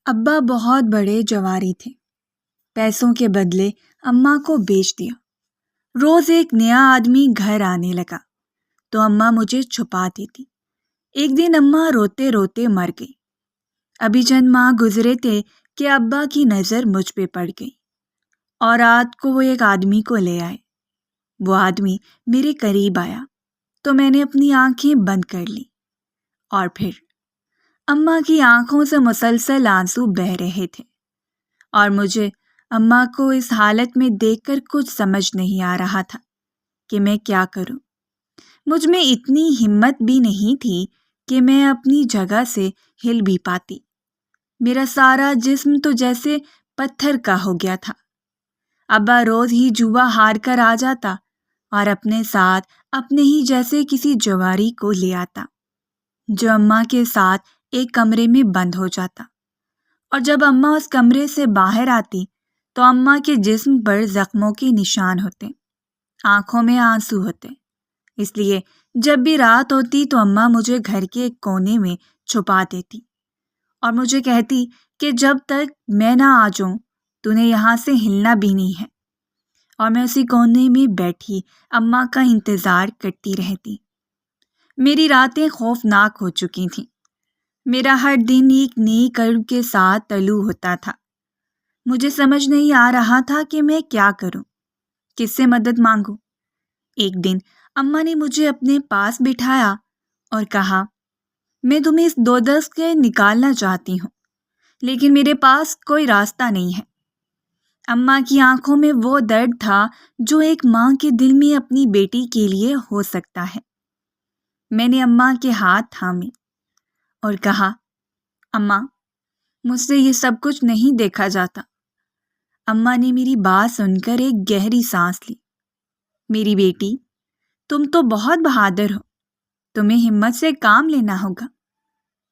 ابا بہت بڑے جواری تھے۔ پیسوں کے بدلے اماں کو بیچ دیا۔ روز ایک نیا آدمی گھر آنے لگا تو اماں مجھے چھپا دیتی۔ ایک دن اماں روتے روتے مر گئی۔ ابھی چند ماہ گزرے تھے کہ ابا کی نظر مجھ پہ پڑ گئی اور رات کو وہ ایک آدمی کو لے آئے۔ وہ آدمی میرے قریب آیا تو میں نے اپنی آنکھیں بند کر لی اور پھر اماں کی آنکھوں سے مسلسل آنسو بہہ رہے تھے اور مجھے اماں کو اس حالت میں دیکھ کر کچھ سمجھ نہیں آ رہا تھا کہ میں کیا کروں۔ مجھ میں اتنی ہمت بھی نہیں تھی کہ میں اپنی جگہ سے ہل بھی پاتی۔ میرا سارا جسم تو جیسے پتھر کا ہو گیا تھا۔ ابا روز ہی جوا ہار کر آ جاتا اور اپنے ساتھ اپنے ہی جیسے کسی جواری کو لے آتا جو اماں کے ساتھ ایک کمرے میں بند ہو جاتا، اور جب اماں اس کمرے سے باہر آتی تو اماں کے جسم پر زخموں کے نشان ہوتے، آنکھوں میں آنسو ہوتے۔ اس لیے جب بھی رات ہوتی تو اماں مجھے گھر کے ایک کونے میں چھپا دیتی اور مجھے کہتی کہ جب تک میں نہ آ جاؤں تو نے یہاں سے ہلنا بھی نہیں ہے، اور میں اسی کونے میں بیٹھی اماں کا انتظار کرتی رہتی۔ میری راتیں خوفناک ہو چکی تھیں۔ میرا ہر دن ایک نئی کرب کے ساتھ طلوع ہوتا تھا۔ مجھے سمجھ نہیں آ رہا تھا کہ میں کیا کروں، کس سے مدد مانگوں۔ ایک دن اماں نے مجھے اپنے پاس بٹھایا اور کہا، میں تمہیں اس دودس کے نکالنا چاہتی ہوں لیکن میرے پاس کوئی راستہ نہیں ہے۔ اماں کی آنکھوں میں وہ درد تھا جو ایک ماں کے دل میں اپنی بیٹی کے لیے ہو سکتا ہے۔ میں نے اماں کے ہاتھ تھامے اور کہا، اماں، مجھ سے یہ سب کچھ نہیں دیکھا جاتا۔ اماں نے میری بات سن کر ایک گہری سانس لی۔ میری بیٹی، تم تو بہت بہادر ہو، تمہیں ہمت سے کام لینا ہوگا۔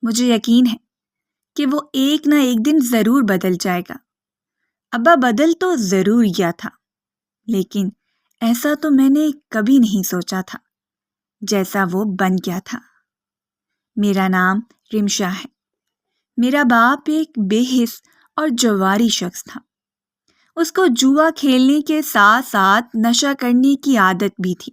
مجھے یقین ہے کہ وہ ایک نہ ایک دن ضرور بدل جائے گا۔ ابا بدل تو ضرور گیا تھا، لیکن ایسا تو میں نے کبھی نہیں سوچا تھا جیسا وہ بن گیا تھا۔ میرا نام رمشا ہے۔ میرا باپ ایک بے حس اور جواری شخص تھا۔ اس کو جوا کھیلنے کے ساتھ ساتھ نشہ کرنے کی عادت بھی تھی۔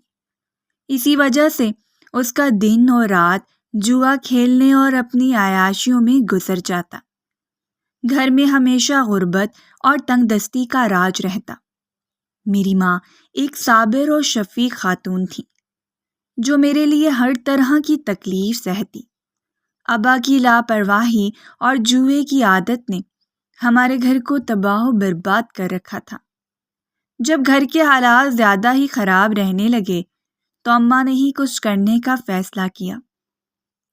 اسی وجہ سے اس کا دن اور رات جوا کھیلنے اور اپنی عیاشیوں میں گزر جاتا۔ گھر میں ہمیشہ غربت اور تنگ دستی کا راج رہتا۔ میری ماں ایک صابر اور شفیق خاتون تھی جو میرے لیے ہر طرح کی تکلیف سہتی۔ ابا کی لاپرواہی اور جوئے کی عادت نے ہمارے گھر کو تباہ و برباد کر رکھا تھا۔ جب گھر کے حالات زیادہ ہی خراب رہنے لگے تو اماں نے ہی کچھ کرنے کا فیصلہ کیا،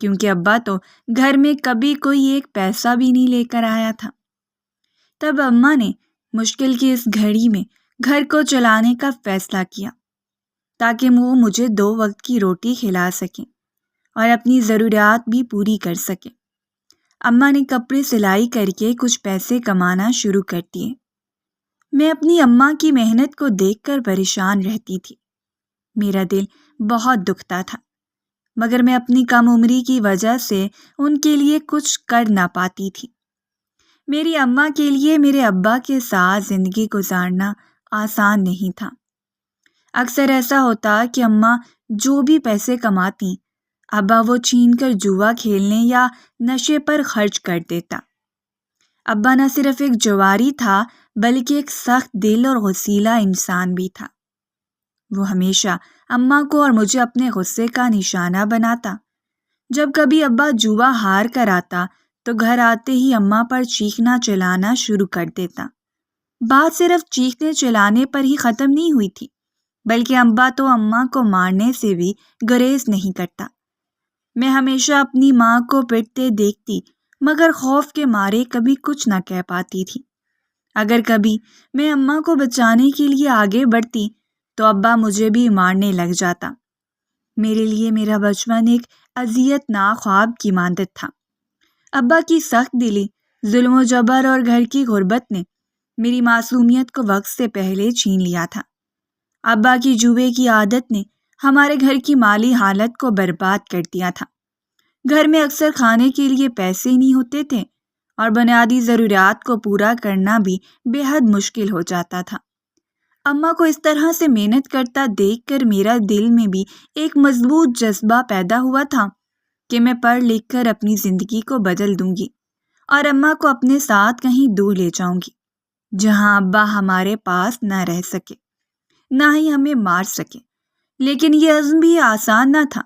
کیونکہ ابا تو گھر میں کبھی کوئی ایک پیسہ بھی نہیں لے کر آیا تھا۔ تب اماں نے مشکل کی اس گھڑی میں گھر کو چلانے کا فیصلہ کیا تاکہ وہ مجھے 2 وقت کی روٹی کھلا سکیں اور اپنی ضروریات بھی پوری کر سکیں۔ اماں نے کپڑے سلائی کر کے کچھ پیسے کمانا شروع کر دیے۔ میں اپنی اماں کی محنت کو دیکھ کر پریشان رہتی تھی۔ میرا دل بہت دکھتا تھا، مگر میں اپنی کم عمری کی وجہ سے ان کے لیے کچھ کر نہ پاتی تھی۔ میری اماں کے لیے میرے ابا کے ساتھ زندگی گزارنا آسان نہیں تھا۔ اکثر ایسا ہوتا کہ اماں جو بھی پیسے کماتی، ابا وہ چھین کر جوا کھیلنے یا نشے پر خرچ کر دیتا۔ ابا نہ صرف ایک جواری تھا بلکہ ایک سخت دل اور غصیلا انسان بھی تھا۔ وہ ہمیشہ اماں کو اور مجھے اپنے غصے کا نشانہ بناتا۔ جب کبھی ابا جوا ہار کر آتا تو گھر آتے ہی اماں پر چیخنا چلانا شروع کر دیتا۔ بات صرف چیخنے چلانے پر ہی ختم نہیں ہوئی تھی، بلکہ ابا تو اماں کو مارنے سے بھی گریز نہیں کرتا۔ میں ہمیشہ اپنی ماں کو پٹتے دیکھتی مگر خوف کے مارے کبھی کچھ نہ کہہ پاتی تھی۔ اگر کبھی میں اماں کو بچانے کے لیے آگے بڑھتی تو ابا مجھے بھی مارنے لگ جاتا۔ میرے لیے میرا بچپن ایک اذیت ناک خواب کی مانند تھا۔ ابا کی سخت دلی، ظلم و جبر اور گھر کی غربت نے میری معصومیت کو وقت سے پہلے چھین لیا تھا۔ ابا کی جوئے کی عادت نے ہمارے گھر کی مالی حالت کو برباد کر دیا تھا۔ گھر میں اکثر کھانے کے لیے پیسے نہیں ہوتے تھے اور بنیادی ضروریات کو پورا کرنا بھی بے حد مشکل ہو جاتا تھا۔ اماں کو اس طرح سے محنت کرتا دیکھ کر میرا دل میں بھی ایک مضبوط جذبہ پیدا ہوا تھا کہ میں پڑھ لکھ کر اپنی زندگی کو بدل دوں گی اور اماں کو اپنے ساتھ کہیں دور لے جاؤں گی، جہاں ابا ہمارے پاس نہ رہ سکے، نہ ہی ہمیں مار سکے۔ لیکن یہ عزم بھی آسان نہ تھا۔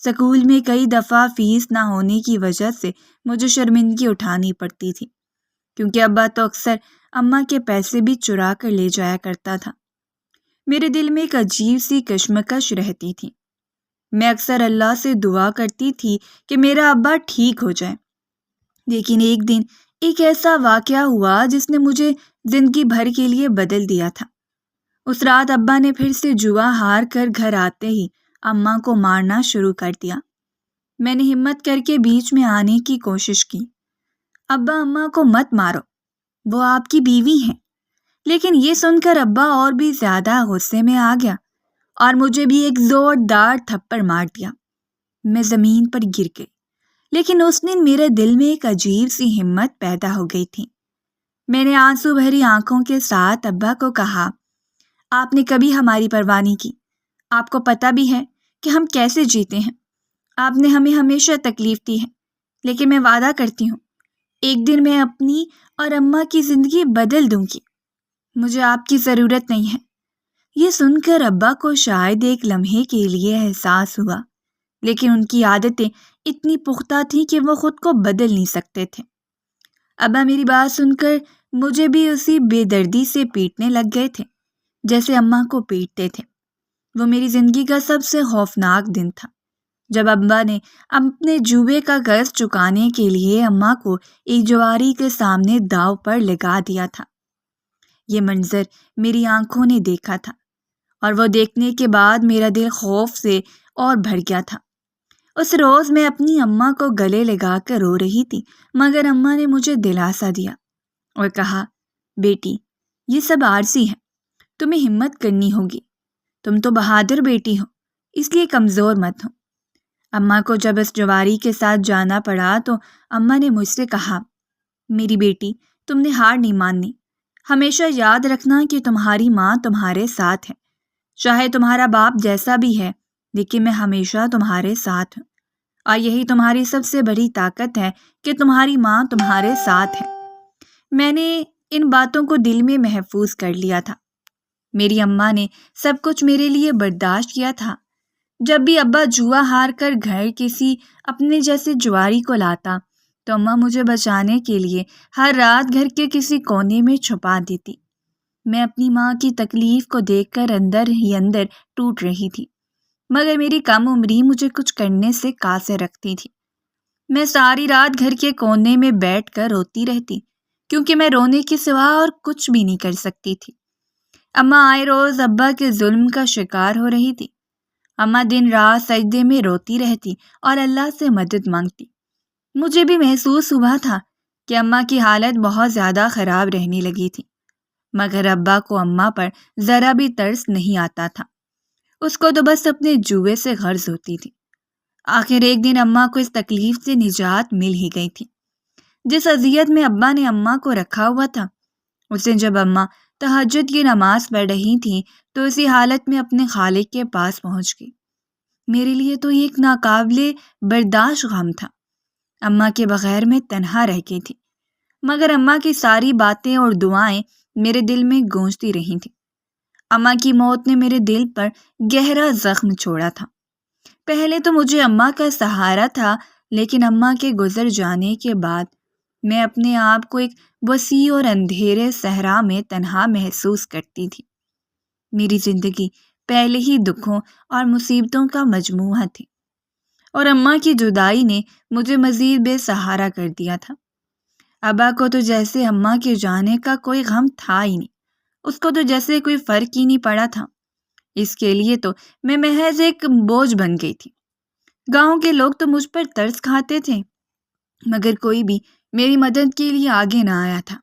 سکول میں کئی دفعہ فیس نہ ہونے کی وجہ سے مجھے شرمندگی اٹھانی پڑتی تھی، کیونکہ ابا تو اکثر اماں کے پیسے بھی چرا کر لے جایا کرتا تھا۔ میرے دل میں ایک عجیب سی کشمکش رہتی تھی۔ میں اکثر اللہ سے دعا کرتی تھی کہ میرا ابا ٹھیک ہو جائے، لیکن ایک دن ایک ایسا واقعہ ہوا جس نے مجھے زندگی بھر کے لیے بدل دیا تھا۔ اس رات ابا نے پھر سے جوا ہار کر گھر آتے ہی اماں کو مارنا شروع کر دیا۔ میں نے ہمت کر کے بیچ میں آنے کی کوشش کی۔ ابا، اماں کو مت مارو، وہ آپ کی بیوی ہیں۔ لیکن یہ سن کر ابا اور بھی زیادہ غصے میں آ گیا اور مجھے بھی ایک زوردار تھپڑ مار دیا۔ میں زمین پر گر گئی، لیکن اس دن میرے دل میں ایک عجیب سی ہمت پیدا ہو گئی تھی۔ میں نے آنسو بھری آنکھوں کے ساتھ ابا کو کہا، آپ نے کبھی ہماری پرواہ نہیں کی، آپ کو پتہ بھی ہے کہ ہم کیسے جیتے ہیں، آپ نے ہمیں ہمیشہ تکلیف دی ہے، لیکن میں وعدہ کرتی ہوں ایک دن میں اپنی اور اماں کی زندگی بدل دوں گی، مجھے آپ کی ضرورت نہیں ہے۔ یہ سن کر ابا کو شاید ایک لمحے کے لیے احساس ہوا، لیکن ان کی عادتیں اتنی پختہ تھیں کہ وہ خود کو بدل نہیں سکتے تھے۔ ابا میری بات سن کر مجھے بھی اسی بے دردی سے پیٹنے لگ گئے تھے جیسے اماں کو پیٹتے تھے۔ وہ میری زندگی کا سب سے خوفناک دن تھا، جب ابا نے اپنے جوبے کا قرض چکانے کے لیے اماں کو ایک جواری کے سامنے داؤ پر لگا دیا تھا۔ یہ منظر میری آنکھوں نے دیکھا تھا، اور وہ دیکھنے کے بعد میرا دل خوف سے اور بھر گیا تھا۔ اس روز میں اپنی اماں کو گلے لگا کر رو رہی تھی، مگر اماں نے مجھے دلاسا دیا اور کہا، بیٹی، یہ سب عارضی ہے، تمہیں ہمت کرنی ہوگی، تم تو بہادر بیٹی ہو، اس لیے کمزور مت ہو۔ اماں کو جب اس جواری کے ساتھ جانا پڑا تو اماں نے مجھ سے کہا، میری بیٹی، تم نے ہار نہیں ماننی، ہمیشہ یاد رکھنا کہ تمہاری ماں تمہارے ساتھ ہے، چاہے تمہارا باپ جیسا بھی ہے، لیکن میں ہمیشہ تمہارے ساتھ ہوں، اور یہی تمہاری سب سے بڑی طاقت ہے کہ تمہاری ماں تمہارے ساتھ ہے۔ میں نے ان باتوں کو دل میں محفوظ کر لیا تھا۔ میری اماں نے سب کچھ میرے لیے برداشت کیا تھا۔ جب بھی ابا جوا ہار کر گھر کسی اپنے جیسے جواری کو لاتا تو اماں مجھے بچانے کے لیے ہر رات گھر کے کسی کونے میں چھپا دیتی۔ میں اپنی ماں کی تکلیف کو دیکھ کر اندر ہی اندر ٹوٹ رہی تھی، مگر میری کم عمری مجھے کچھ کرنے سے قاصر رکھتی تھی۔ میں ساری رات گھر کے کونے میں بیٹھ کر روتی رہتی، کیونکہ میں رونے کے سوا اور کچھ بھی نہیں کر سکتی تھی۔ اماں آئے روز ابا کے ظلم کا شکار ہو رہی تھی۔ اماں دن رات سجدے میں روتی رہتی اور اللہ سے مدد مانگتی۔ مجھے بھی محسوس ہوا تھا کہ اماں کی حالت بہت زیادہ خراب رہنے لگی تھی، مگر ابا کو اماں پر ذرا بھی ترس نہیں آتا تھا۔ اس کو تو بس اپنے جوے سے غرض ہوتی تھی۔ آخر ایک دن اماں کو اس تکلیف سے نجات مل ہی گئی تھی۔ جس اذیت میں ابا نے اماں کو رکھا ہوا تھا، اس دن جب اماں تہجد کی نماز پڑھ رہی تھیں تو اسی حالت میں اپنے خالق کے پاس پہنچ گئی۔ میرے لیے تو یہ ایک ناقابل برداشت غم تھا۔ اماں کے بغیر میں تنہا رہ گئی تھی، مگر اماں کی ساری باتیں اور دعائیں میرے دل میں گونجتی رہی تھیں۔ اماں کی موت نے میرے دل پر گہرا زخم چھوڑا تھا۔ پہلے تو مجھے اماں کا سہارا تھا، لیکن اماں کے گزر جانے کے بعد میں اپنے آپ کو ایک وسیع اور اندھیرے صحرا میں تنہا محسوس کرتی تھی۔ میری زندگی پہلے ہی دکھوں اور مصیبتوں کا مجموعہ تھی، اور اماں کی جدائی نے مجھے مزید بے سہارا کر دیا تھا۔ ابا کو تو جیسے اماں کے جانے کا کوئی غم تھا ہی نہیں، اس کو تو جیسے کوئی فرق ہی نہیں پڑا تھا۔ اس کے لیے تو میں محض ایک بوجھ بن گئی تھی۔ گاؤں کے لوگ تو مجھ پر ترس کھاتے تھے، مگر کوئی بھی میری مدد کے لیے آگے نہ آیا تھا۔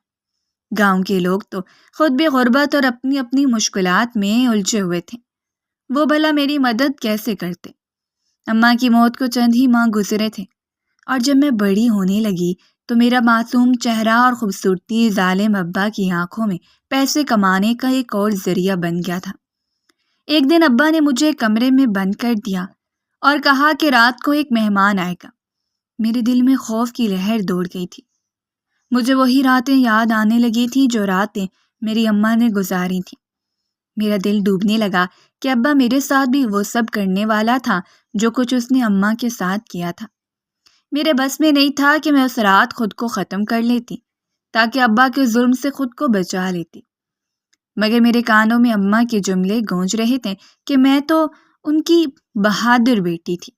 گاؤں کے لوگ تو خود بھی غربت اور اپنی اپنی مشکلات میں الجھے ہوئے تھے، وہ بھلا میری مدد کیسے کرتے؟ اماں کی موت کو چند ہی ماہ گزرے تھے، اور جب میں بڑی ہونے لگی تو میرا معصوم چہرہ اور خوبصورتی ظالم ابا کی آنکھوں میں پیسے کمانے کا ایک اور ذریعہ بن گیا تھا۔ ایک دن ابا نے مجھے کمرے میں بند کر دیا اور کہا کہ رات کو ایک مہمان آئے گا۔ میرے دل میں خوف کی لہر دوڑ گئی تھی۔ مجھے وہی راتیں یاد آنے لگی تھیں جو راتیں میری اماں نے گزاری تھیں۔ میرا دل ڈوبنے لگا کہ ابا میرے ساتھ بھی وہ سب کرنے والا تھا جو کچھ اس نے اماں کے ساتھ کیا تھا۔ میرے بس میں نہیں تھا کہ میں اس رات خود کو ختم کر لیتی تاکہ ابا کے ظلم سے خود کو بچا لیتی، مگر میرے کانوں میں اماں کے جملے گونج رہے تھے کہ میں تو ان کی بہادر بیٹی تھی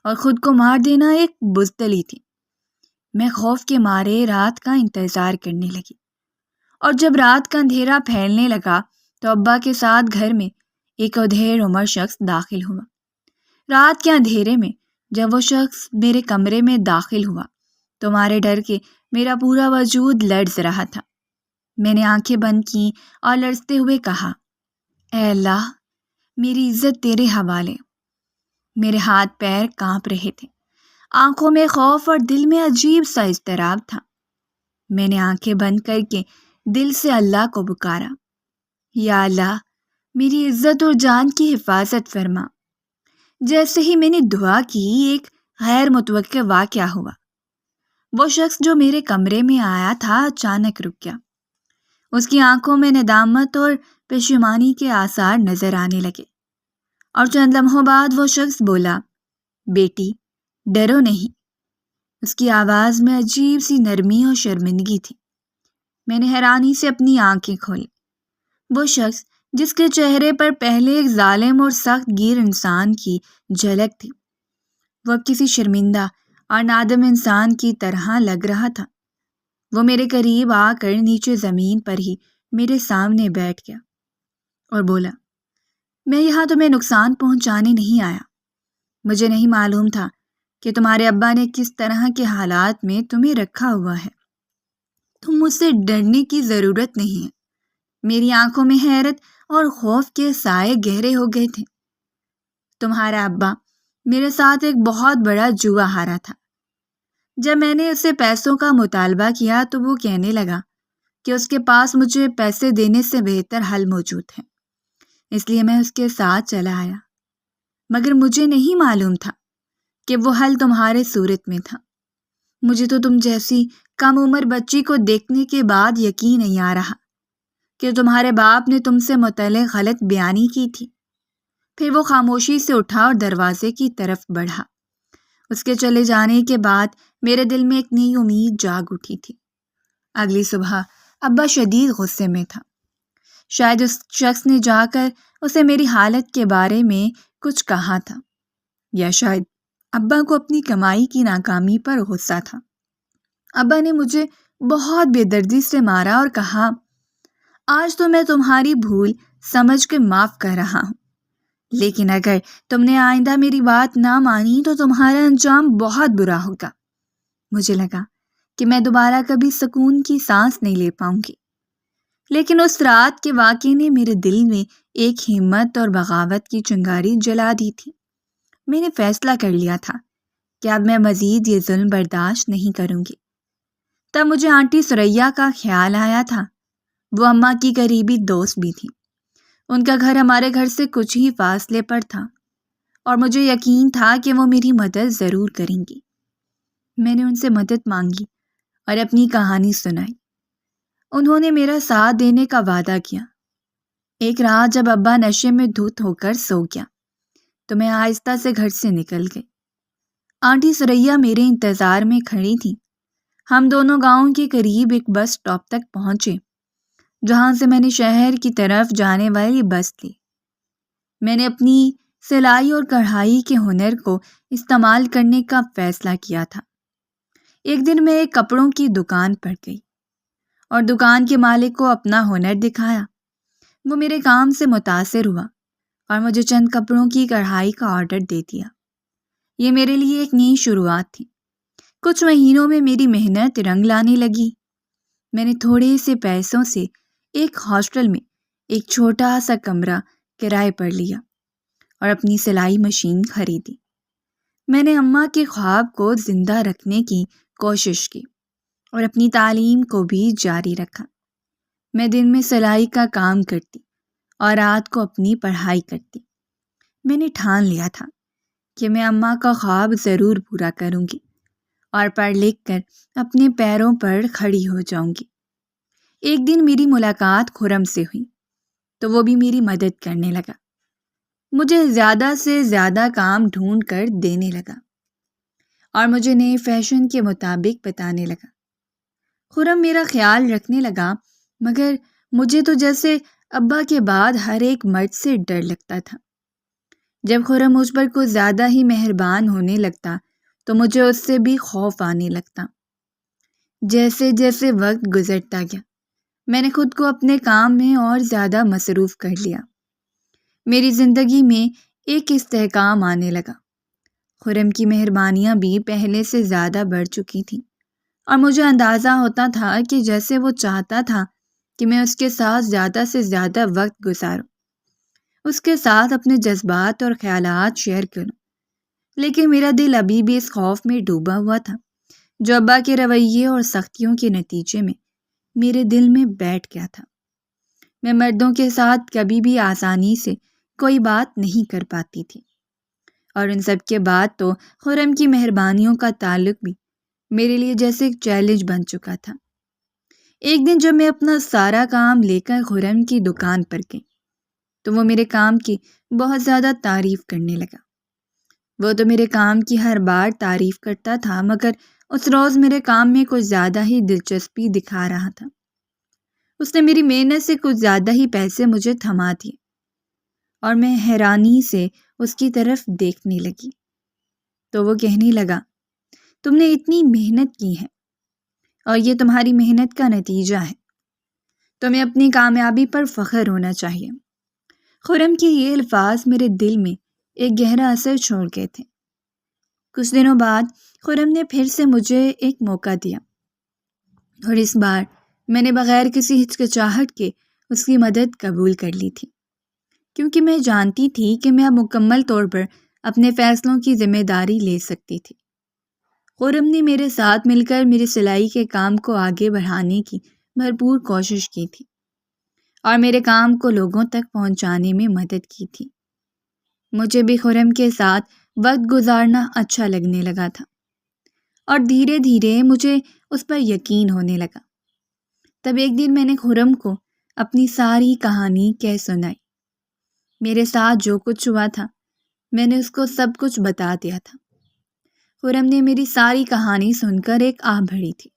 اور خود کو مار دینا ایک بزدلی تھی۔ میں خوف کے مارے رات کا انتظار کرنے لگی، اور جب رات کا اندھیرا پھیلنے لگا تو ابا کے ساتھ گھر میں ایک ادھیڑ عمر شخص داخل ہوا۔ رات کے اندھیرے میں جب وہ شخص میرے کمرے میں داخل ہوا تو مارے ڈر کے میرا پورا وجود لرز رہا تھا۔ میں نے آنکھیں بند کیں اور لرزتے ہوئے کہا، اے اللہ، میری عزت تیرے حوالے۔ میرے ہاتھ پیر کانپ رہے تھے، آنکھوں میں خوف اور دل میں عجیب سا اضطراب تھا۔ میں نے آنکھیں بند کر کے دل سے اللہ کو پکارا، یا اللہ، میری عزت اور جان کی حفاظت فرما۔ جیسے ہی میں نے دعا کی، ایک غیر متوقع واقعہ ہوا۔ وہ شخص جو میرے کمرے میں آیا تھا اچانک رک گیا۔ اس کی آنکھوں میں ندامت اور پشیمانی کے آثار نظر آنے لگے، اور چند لمحوں بعد وہ شخص بولا، بیٹی، ڈرو نہیں۔ اس کی آواز میں عجیب سی نرمی اور شرمندگی تھی۔ میں نے حیرانی سے اپنی آنکھیں کھولیں۔ وہ شخص جس کے چہرے پر پہلے ایک ظالم اور سخت گیر انسان کی جھلک تھی، وہ اب کسی شرمندہ اور نادم انسان کی طرح لگ رہا تھا۔ وہ میرے قریب آ کر نیچے زمین پر ہی میرے سامنے بیٹھ گیا اور بولا، میں یہاں تمہیں نقصان پہنچانے نہیں آیا۔ مجھے نہیں معلوم تھا کہ تمہارے ابا نے کس طرح کے حالات میں تمہیں رکھا ہوا ہے۔ تم مجھ سے ڈرنے کی ضرورت نہیں ہے۔ میری آنکھوں میں حیرت اور خوف کے سائے گہرے ہو گئے تھے۔ تمہارا ابا میرے ساتھ ایک بہت بڑا جوا ہارا تھا۔ جب میں نے اسے پیسوں کا مطالبہ کیا تو وہ کہنے لگا کہ اس کے پاس مجھے پیسے دینے سے بہتر حل موجود ہے، اس لیے میں اس کے ساتھ چلا آیا، مگر مجھے نہیں معلوم تھا کہ وہ حل تمہارے صورت میں تھا۔ مجھے تو تم جیسی کم عمر بچی کو دیکھنے کے بعد یقین نہیں آ رہا کہ تمہارے باپ نے تم سے متعلق غلط بیانی کی تھی۔ پھر وہ خاموشی سے اٹھا اور دروازے کی طرف بڑھا۔ اس کے چلے جانے کے بعد میرے دل میں ایک نئی امید جاگ اٹھی تھی۔ اگلی صبح ابا شدید غصے میں تھا۔ شاید اس شخص نے جا کر اسے میری حالت کے بارے میں کچھ کہا تھا، یا شاید ابا کو اپنی کمائی کی ناکامی پر غصہ تھا۔ ابا نے مجھے بہت بے دردی سے مارا اور کہا، آج تو میں تمہاری بھول سمجھ کے معاف کر رہا ہوں، لیکن اگر تم نے آئندہ میری بات نہ مانی تو تمہارا انجام بہت برا ہوگا۔ مجھے لگا کہ میں دوبارہ کبھی سکون کی سانس نہیں لے پاؤں گی، لیکن اس رات کے واقعے نے میرے دل میں ایک ہمت اور بغاوت کی چنگاری جلا دی تھی۔ میں نے فیصلہ کر لیا تھا کہ اب میں مزید یہ ظلم برداشت نہیں کروں گی۔ تب مجھے آنٹی سریا کا خیال آیا تھا۔ وہ اماں کی قریبی دوست بھی تھی۔ ان کا گھر ہمارے گھر سے کچھ ہی فاصلے پر تھا، اور مجھے یقین تھا کہ وہ میری مدد ضرور کریں گی۔ میں نے ان سے مدد مانگی اور اپنی کہانی سنائی۔ انہوں نے میرا ساتھ دینے کا وعدہ کیا۔ ایک رات جب ابا نشے میں دھت ہو کر سو گیا تو میں آہستہ سے گھر سے نکل گئی۔ آنٹی سریا میرے انتظار میں کھڑی تھی۔ ہم دونوں گاؤں کے قریب ایک بس اسٹاپ تک پہنچے، جہاں سے میں نے شہر کی طرف جانے والی بس لی۔ میں نے اپنی سلائی اور کڑھائی کے ہنر کو استعمال کرنے کا فیصلہ کیا تھا۔ ایک دن میں ایک کپڑوں کی دکان پر گئی اور دکان کے مالک کو اپنا ہنر دکھایا۔ وہ میرے کام سے متاثر ہوا اور مجھے چند کپڑوں کی کڑھائی کا آرڈر دے دیا۔ یہ میرے لیے ایک نئی شروعات تھی۔ کچھ مہینوں میں میری محنت رنگ لانے لگی۔ میں نے تھوڑے سے پیسوں سے ایک ہاسٹل میں ایک چھوٹا سا کمرہ کرائے پر لیا اور اپنی سلائی مشین خریدی۔ میں نے اماں کے خواب کو زندہ رکھنے کی کوشش کی، اور اپنی تعلیم کو بھی جاری رکھا۔ میں دن میں سلائی کا کام کرتی اور رات کو اپنی پڑھائی کرتی۔ میں نے ٹھان لیا تھا کہ میں اماں کا خواب ضرور پورا کروں گی اور پڑھ لکھ کر اپنے پیروں پر کھڑی ہو جاؤں گی۔ ایک دن میری ملاقات خرم سے ہوئی تو وہ بھی میری مدد کرنے لگا، مجھے زیادہ سے زیادہ کام ڈھونڈ کر دینے لگا اور مجھے نئے فیشن کے مطابق بتانے لگا۔ خرم میرا خیال رکھنے لگا، مگر مجھے تو جیسے ابا کے بعد ہر ایک مرد سے ڈر لگتا تھا۔ جب خرم مجھ پر کچھ زیادہ ہی مہربان ہونے لگتا تو مجھے اس سے بھی خوف آنے لگتا۔ جیسے جیسے وقت گزرتا گیا میں نے خود کو اپنے کام میں اور زیادہ مصروف کر لیا۔ میری زندگی میں ایک استحکام آنے لگا۔ خرم کی مہربانیاں بھی پہلے سے زیادہ بڑھ چکی تھیں اور مجھے اندازہ ہوتا تھا کہ جیسے وہ چاہتا تھا کہ میں اس کے ساتھ زیادہ سے زیادہ وقت گزاروں، اس کے ساتھ اپنے جذبات اور خیالات شیئر کروں، لیکن میرا دل ابھی بھی اس خوف میں ڈوبا ہوا تھا جو ابا کے رویے اور سختیوں کے نتیجے میں میرے دل میں بیٹھ گیا تھا۔ میں مردوں کے ساتھ کبھی بھی آسانی سے کوئی بات نہیں کر پاتی تھی، اور ان سب کے بعد تو خرم کی مہربانیوں کا تعلق بھی میرے لیے جیسے ایک چیلنج بن چکا تھا۔ ایک دن جب میں اپنا سارا کام لے کر خرم کی دکان پر گئی تو وہ میرے کام کی بہت زیادہ تعریف کرنے لگا۔ وہ تو میرے کام کی ہر بار تعریف کرتا تھا، مگر اس روز میرے کام میں کچھ زیادہ ہی دلچسپی دکھا رہا تھا۔ اس نے میری محنت سے کچھ زیادہ ہی پیسے مجھے تھما دیے اور میں حیرانی سے اس کی طرف دیکھنے لگی۔ تو وہ کہنے لگا، تم نے اتنی محنت کی ہے اور یہ تمہاری محنت کا نتیجہ ہے، تمہیں اپنی کامیابی پر فخر ہونا چاہیے۔ خرم کے یہ الفاظ میرے دل میں ایک گہرا اثر چھوڑ گئے تھے۔ کچھ دنوں بعد خرم نے پھر سے مجھے ایک موقع دیا اور اس بار میں نے بغیر کسی ہچکچاہٹ کے اس کی مدد قبول کر لی تھی، کیونکہ میں جانتی تھی کہ میں اب مکمل طور پر اپنے فیصلوں کی ذمہ داری لے سکتی تھی۔ خرم نے میرے ساتھ مل کر میری سلائی کے کام کو آگے بڑھانے کی بھرپور کوشش کی تھی اور میرے کام کو لوگوں تک پہنچانے میں مدد کی تھی۔ مجھے بھی خرم کے ساتھ وقت گزارنا اچھا لگنے لگا تھا اور دھیرے دھیرے مجھے اس پر یقین ہونے لگا۔ تب ایک دن میں نے خرم کو اپنی ساری کہانی کہہ سنائی۔ میرے ساتھ جو کچھ ہوا تھا میں نے اس کو سب کچھ بتا دیا تھا۔ خرم نے میری ساری کہانی سن کر ایک آہ بھری تھی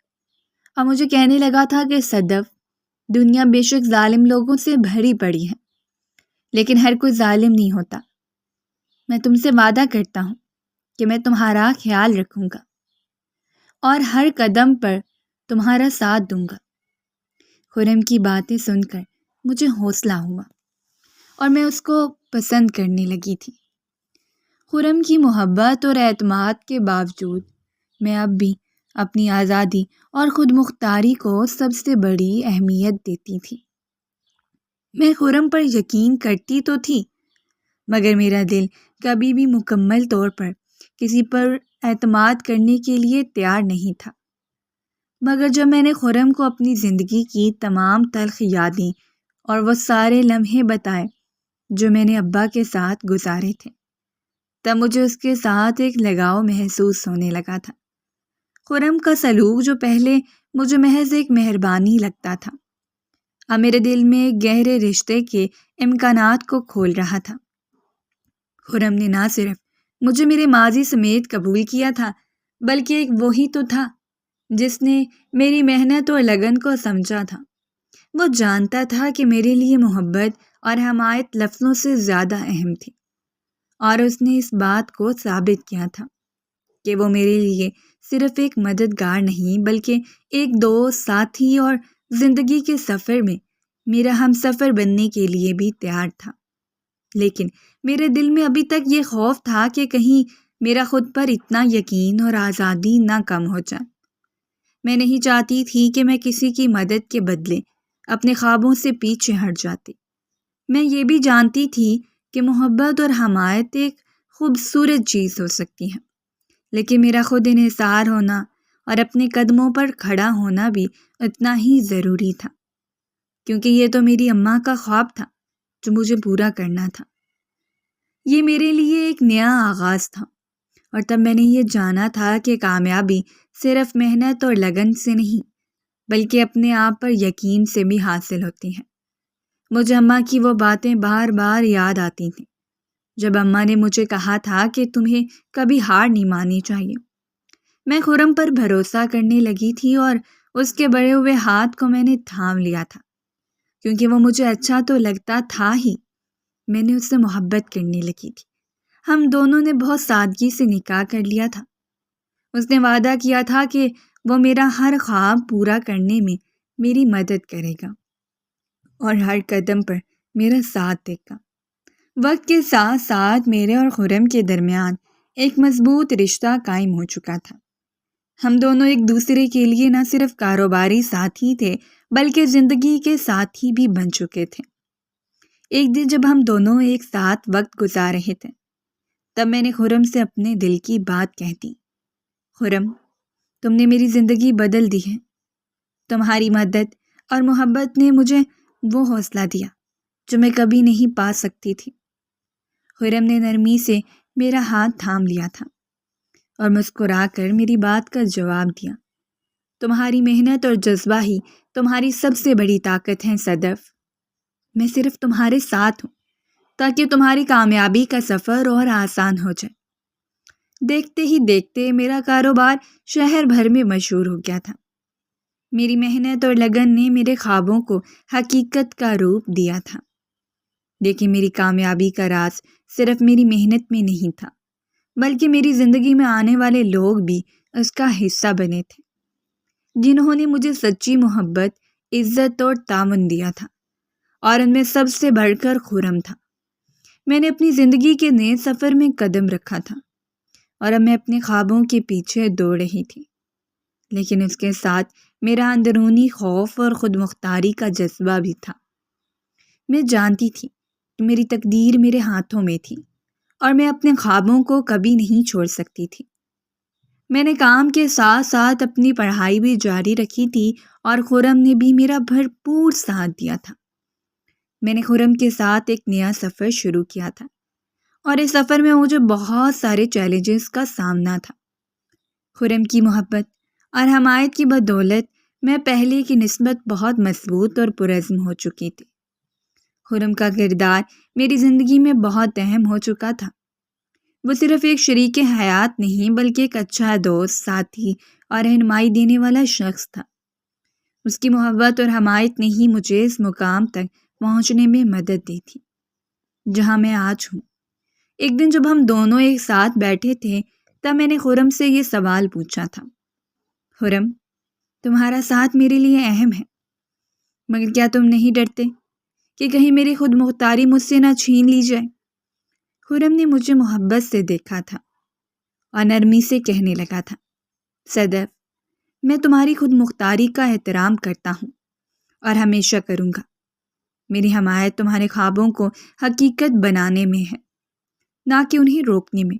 اور مجھے کہنے لگا تھا کہ صدف، دنیا بے شک ظالم لوگوں سے بھری پڑی ہے، لیکن ہر کوئی ظالم نہیں ہوتا۔ میں تم سے وعدہ کرتا ہوں کہ میں تمہارا خیال رکھوں گا اور ہر قدم پر تمہارا ساتھ دوں گا۔ خرم کی باتیں سن کر مجھے حوصلہ ہوا اور میں اس کو پسند کرنے لگی تھی۔ خرم کی محبت اور اعتماد کے باوجود میں اب بھی اپنی آزادی اور خود مختاری کو سب سے بڑی اہمیت دیتی تھی۔ میں خرم پر یقین کرتی تو تھی، مگر میرا دل کبھی بھی مکمل طور پر کسی پر اعتماد کرنے کے لیے تیار نہیں تھا۔ مگر جب میں نے خرم کو اپنی زندگی کی تمام تلخ یادیں اور وہ سارے لمحے بتائے جو میں نے ابا کے ساتھ گزارے تھے، تب مجھے اس کے ساتھ ایک لگاؤ محسوس ہونے لگا تھا۔ خرم کا سلوک جو پہلے مجھے محض ایک مہربانی لگتا تھا، اب میرے دل میں ایک گہرے رشتے کے امکانات کو کھول رہا تھا۔ خرم نے نہ صرف مجھے میرے ماضی سمیت قبول کیا تھا، بلکہ ایک وہی تو تھا جس نے میری محنت اور لگن کو سمجھا تھا۔ وہ جانتا تھا کہ میرے لیے محبت اور حمایت لفظوں سے زیادہ اہم تھی، اور اس نے اس بات کو ثابت کیا تھا کہ وہ میرے لیے صرف ایک مددگار نہیں بلکہ ایک دوست، ساتھی اور زندگی کے سفر میں میرا ہم سفر بننے کے لیے بھی تیار تھا۔ لیکن میرے دل میں ابھی تک یہ خوف تھا کہ کہیں میرا خود پر اتنا یقین اور آزادی نہ کم ہو جائے۔ میں نہیں چاہتی تھی کہ میں کسی کی مدد کے بدلے اپنے خوابوں سے پیچھے ہٹ جاتی۔ میں یہ بھی جانتی تھی کہ محبت اور حمایت ایک خوبصورت چیز ہو سکتی ہے، لیکن میرا خود انحصار ہونا اور اپنے قدموں پر کھڑا ہونا بھی اتنا ہی ضروری تھا، کیونکہ یہ تو میری اماں کا خواب تھا جو مجھے پورا کرنا تھا۔ یہ میرے لیے ایک نیا آغاز تھا، اور تب میں نے یہ جانا تھا کہ کامیابی صرف محنت اور لگن سے نہیں بلکہ اپنے آپ پر یقین سے بھی حاصل ہوتی ہے۔ مجھے اماں کی وہ باتیں بار بار یاد آتی تھیں جب اماں نے مجھے کہا تھا کہ تمہیں کبھی ہار نہیں ماننی چاہیے۔ میں خرم پر بھروسہ کرنے لگی تھی اور اس کے بڑے ہوئے ہاتھ کو میں نے تھام لیا تھا، کیونکہ وہ مجھے اچھا تو لگتا تھا ہی، میں نے اس سے محبت کرنے لگی تھی۔ ہم دونوں نے بہت سادگی سے نکاح کر لیا تھا۔ اس نے وعدہ کیا تھا کہ وہ میرا ہر خواب پورا کرنے میں میری مدد کرے گا اور ہر قدم پر میرا ساتھ دے گا۔ وقت کے ساتھ ساتھ میرے اور خرم کے درمیان ایک مضبوط رشتہ قائم ہو چکا تھا۔ ہم دونوں ایک دوسرے کے لیے نہ صرف کاروباری ساتھی تھے بلکہ زندگی کے ساتھی بھی بن چکے تھے۔ ایک دن جب ہم دونوں ایک ساتھ وقت گزار رہے تھے تب میں نے خرم سے اپنے دل کی بات کہہ دی۔ خرم، تم نے میری زندگی بدل دی ہے۔ تمہاری مدد اور محبت نے مجھے وہ حوصلہ دیا جو میں کبھی نہیں پا سکتی تھی۔ خرم نے نرمی سے میرا ہاتھ تھام لیا تھا اور مسکرا کر میری بات کا جواب دیا۔ تمہاری محنت اور جذبہ ہی تمہاری سب سے بڑی طاقت ہے صدف۔ میں صرف تمہارے ساتھ ہوں تاکہ تمہاری کامیابی کا سفر اور آسان ہو جائے۔ دیکھتے ہی دیکھتے میرا کاروبار شہر بھر میں مشہور ہو گیا تھا۔ میری محنت اور لگن نے میرے خوابوں کو حقیقت کا روپ دیا تھا۔ لیکن میری کامیابی کا راز صرف میری محنت میں نہیں تھا بلکہ میری زندگی میں آنے والے لوگ بھی اس کا حصہ بنے تھے، جنہوں نے مجھے سچی محبت، عزت اور تعاون دیا تھا، اور ان میں سب سے بڑھ کر خرم تھا۔ میں نے اپنی زندگی کے نئے سفر میں قدم رکھا تھا اور اب میں اپنے خوابوں کے پیچھے دوڑ رہی تھی، لیکن اس کے ساتھ میرا اندرونی خوف اور خود مختاری کا جذبہ بھی تھا۔ میں جانتی تھی کہ میری تقدیر میرے ہاتھوں میں تھی اور میں اپنے خوابوں کو کبھی نہیں چھوڑ سکتی تھی۔ میں نے کام کے ساتھ ساتھ اپنی پڑھائی بھی جاری رکھی تھی اور خرم نے بھی میرا بھرپور ساتھ دیا تھا۔ میں نے خرم کے ساتھ ایک نیا سفر شروع کیا تھا اور اس سفر میں مجھے بہت سارے چیلنجز کا سامنا تھا۔ خرم کی محبت اور حمایت کی بدولت میں پہلے کی نسبت بہت مضبوط اور پرعزم ہو چکی تھی۔ خرم کا کردار میری زندگی میں بہت اہم ہو چکا تھا۔ وہ صرف ایک شریک حیات نہیں بلکہ ایک اچھا دوست، ساتھی اور رہنمائی دینے والا شخص تھا۔ اس کی محبت اور حمایت نے ہی مجھے اس مقام تک پہنچنے میں مدد دی تھی جہاں میں آج ہوں۔ ایک دن جب ہم دونوں ایک ساتھ بیٹھے تھے تب میں نے خرم سے یہ سوال پوچھا تھا۔ خرم، تمہارا ساتھ میرے لیے اہم ہے، مگر کیا تم نہیں ڈرتے کہ کہیں میری خود مختاری مجھ سے نہ چھین لی جائے؟ خرم نے مجھے محبت سے دیکھا تھا اور نرمی سے کہنے لگا تھا، صدف، میں تمہاری خود مختاری کا احترام کرتا ہوں اور ہمیشہ کروں گا۔ میری حمایت تمہارے خوابوں کو حقیقت بنانے میں ہے، نہ کہ انہیں روکنے میں۔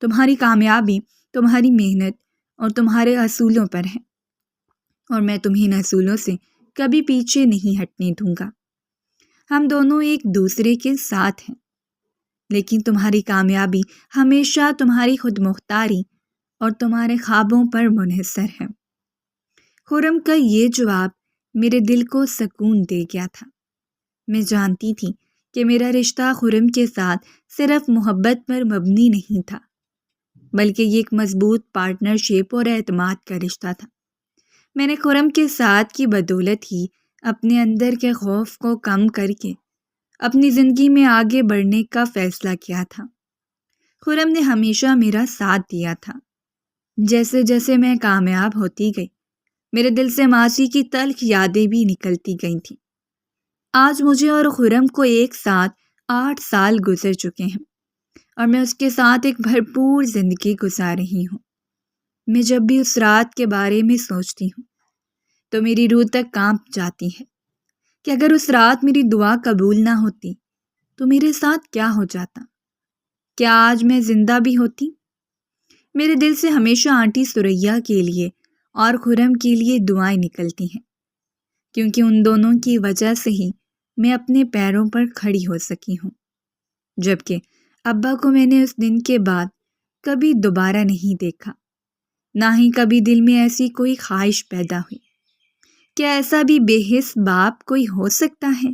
تمہاری کامیابی تمہاری محنت اور تمہارے اصولوں پر ہے، اور میں تمہیں ان اصولوں سے کبھی پیچھے نہیں ہٹنے دوں گا۔ ہم دونوں ایک دوسرے کے ساتھ ہیں، لیکن تمہاری کامیابی ہمیشہ تمہاری خود مختاری اور تمہارے خوابوں پر منحصر ہے۔ خرم کا یہ جواب میرے دل کو سکون دے گیا تھا۔ میں جانتی تھی کہ میرا رشتہ خرم کے ساتھ صرف محبت پر مبنی نہیں تھا بلکہ یہ ایک مضبوط پارٹنرشپ اور اعتماد کا رشتہ تھا۔ میں نے خرم کے ساتھ کی بدولت ہی اپنے اندر کے خوف کو کم کر کے اپنی زندگی میں آگے بڑھنے کا فیصلہ کیا تھا۔ خرم نے ہمیشہ میرا ساتھ دیا تھا۔ جیسے جیسے میں کامیاب ہوتی گئی میرے دل سے ماضی کی تلخ یادیں بھی نکلتی گئی تھیں۔ آج مجھے اور خرم کو ایک ساتھ 8 سال گزر چکے ہیں اور میں اس کے ساتھ ایک بھرپور زندگی گزار رہی ہوں۔ میں جب بھی اس رات کے بارے میں سوچتی ہوں تو میری روح تک کانپ جاتی ہے کہ اگر اس رات میری دعا قبول نہ ہوتی تو میرے ساتھ کیا ہو جاتا؟ کیا آج میں زندہ بھی ہوتی؟ میرے دل سے ہمیشہ آنٹی ثریا کے لیے اور خرم کے لیے دعائیں نکلتی ہیں، کیونکہ ان دونوں کی وجہ سے ہی میں اپنے پیروں پر کھڑی ہو سکی ہوں، جبکہ ابا کو میں نے اس دن کے بعد کبھی دوبارہ نہیں دیکھا، نہ ہی کبھی دل میں ایسی کوئی خواہش پیدا ہوئی۔ کیا ایسا بھی بے حس باپ کوئی ہو سکتا ہے